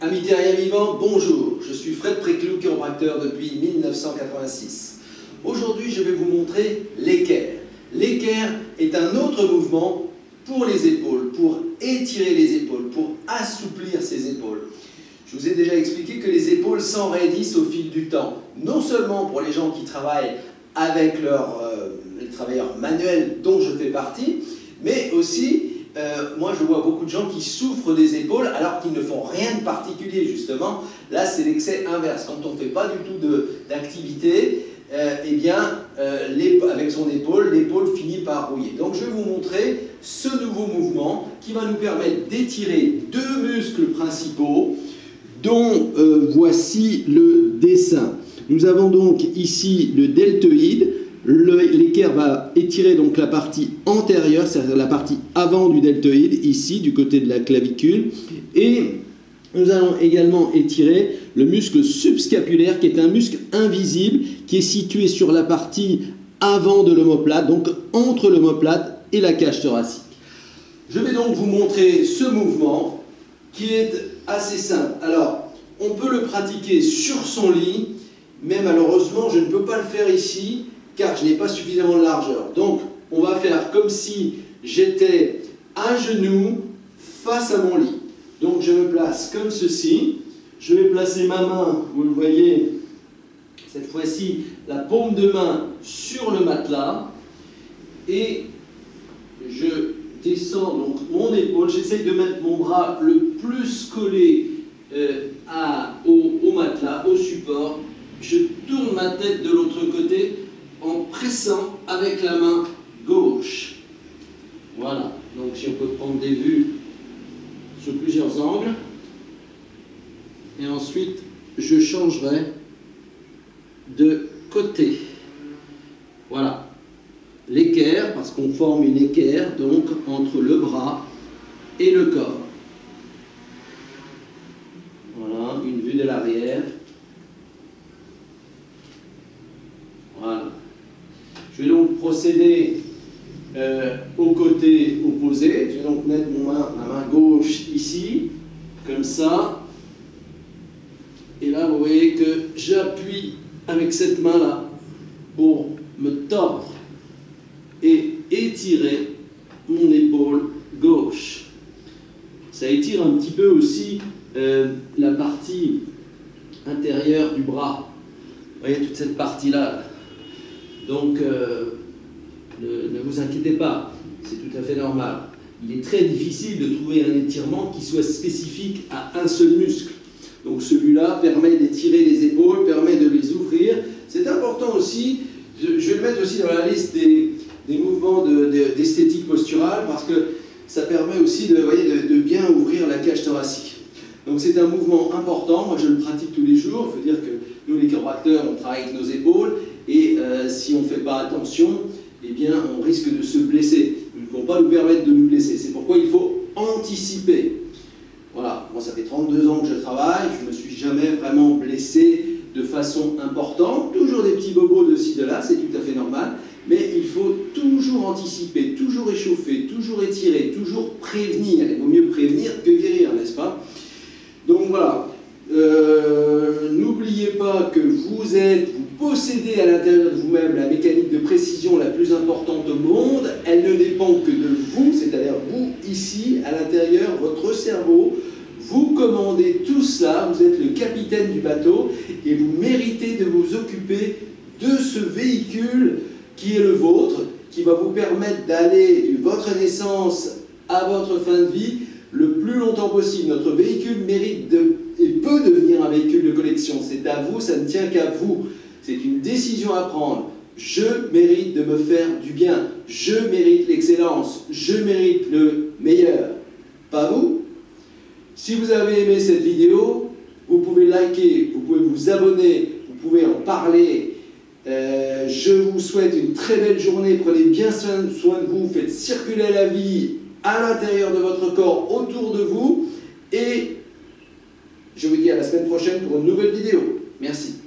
Amis terriens vivants, bonjour. Je suis Fred Préclou, chiropracteur depuis 1986. Aujourd'hui, je vais vous montrer l'équerre. L'équerre est un autre mouvement pour les épaules, pour étirer les épaules, pour assouplir ses épaules. Je vous ai déjà expliqué que les épaules s'enraidissent au fil du temps, non seulement pour les gens qui travaillent avec les travailleurs manuels dont je fais partie, mais aussi moi je vois beaucoup de gens qui souffrent des épaules alors qu'ils ne font rien de particulier justement. Là c'est l'excès inverse, quand on ne fait pas du tout d'activité, eh bien avec son épaule, l'épaule finit par rouiller. Donc je vais vous montrer ce nouveau mouvement qui va nous permettre d'étirer deux muscles principaux dont voici le dessin. Nous avons donc ici le deltoïde. L'équerre va étirer donc la partie antérieure, c'est-à-dire la partie avant du deltoïde, ici du côté de la clavicule. Et nous allons également étirer le muscle subscapulaire qui est un muscle invisible qui est situé sur la partie avant de l'omoplate, donc entre l'omoplate et la cage thoracique. Je vais donc vous montrer ce mouvement qui est assez simple. Alors, on peut le pratiquer sur son lit, mais malheureusement, je ne peux pas le faire ici, car je n'ai pas suffisamment de largeur. Donc, on va faire comme si j'étais à genoux face à mon lit. Donc, je me place comme ceci. Je vais placer ma main, vous le voyez, cette fois-ci, la paume de main sur le matelas. Et je descends donc mon épaule. J'essaye de mettre mon bras le plus collé au matelas, au support. Je tourne ma tête de l'autre côté en pressant avec la main gauche. Voilà, donc si on peut prendre des vues sur plusieurs angles. Et ensuite, je changerai de côté. Voilà, l'équerre, parce qu'on forme une équerre donc entre le bras et le corps. Voilà, une vue de l'arrière. Voilà. Je vais donc procéder au côté opposé. Je vais donc mettre ma main gauche ici, comme ça. Et là, vous voyez que j'appuie avec cette main-là pour me tordre et étirer mon épaule gauche. Ça étire un petit peu aussi la partie intérieure du bras. Vous voyez toute cette partie-là. Donc, ne vous inquiétez pas, c'est tout à fait normal. Il est très difficile de trouver un étirement qui soit spécifique à un seul muscle. Donc celui-là permet d'étirer les épaules, permet de les ouvrir. C'est important aussi, je vais le mettre aussi dans la liste des mouvements d'esthétique posturale, parce que ça permet aussi de bien ouvrir la cage thoracique. Donc c'est un mouvement important, moi je le pratique tous les jours. Il faut dire que nous les chiropracteurs, on travaille avec nos épaules, et si on ne fait pas attention, eh bien on risque de se blesser. Ils ne vont pas nous permettre de nous blesser. C'est pourquoi il faut anticiper. Voilà, moi ça fait 32 ans que je travaille, je ne me suis jamais vraiment blessé de façon importante, toujours des petits bobos de ci, de là, c'est tout à fait normal, mais il faut toujours anticiper, toujours échauffer, toujours étirer, toujours prévenir. Il vaut mieux prévenir que guérir, n'est-ce pas? Donc voilà, n'oubliez pas que vous possédez à l'intérieur de vous-même la mécanique de précision la plus importante au monde. Elle ne dépend que de vous, c'est-à-dire vous ici, à l'intérieur, votre cerveau. Vous commandez tout ça, vous êtes le capitaine du bateau et vous méritez de vous occuper de ce véhicule qui est le vôtre, qui va vous permettre d'aller de votre naissance à votre fin de vie le plus longtemps possible. Notre véhicule mérite et peut devenir un véhicule de collection. C'est à vous, ça ne tient qu'à vous. C'est une décision à prendre. Je mérite de me faire du bien. Je mérite l'excellence. Je mérite le meilleur. Pas vous? Si vous avez aimé cette vidéo, vous pouvez liker, vous pouvez vous abonner, vous pouvez en parler. Je vous souhaite une très belle journée. Prenez bien soin de vous. Faites circuler la vie à l'intérieur de votre corps, autour de vous. Et je vous dis à la semaine prochaine pour une nouvelle vidéo. Merci.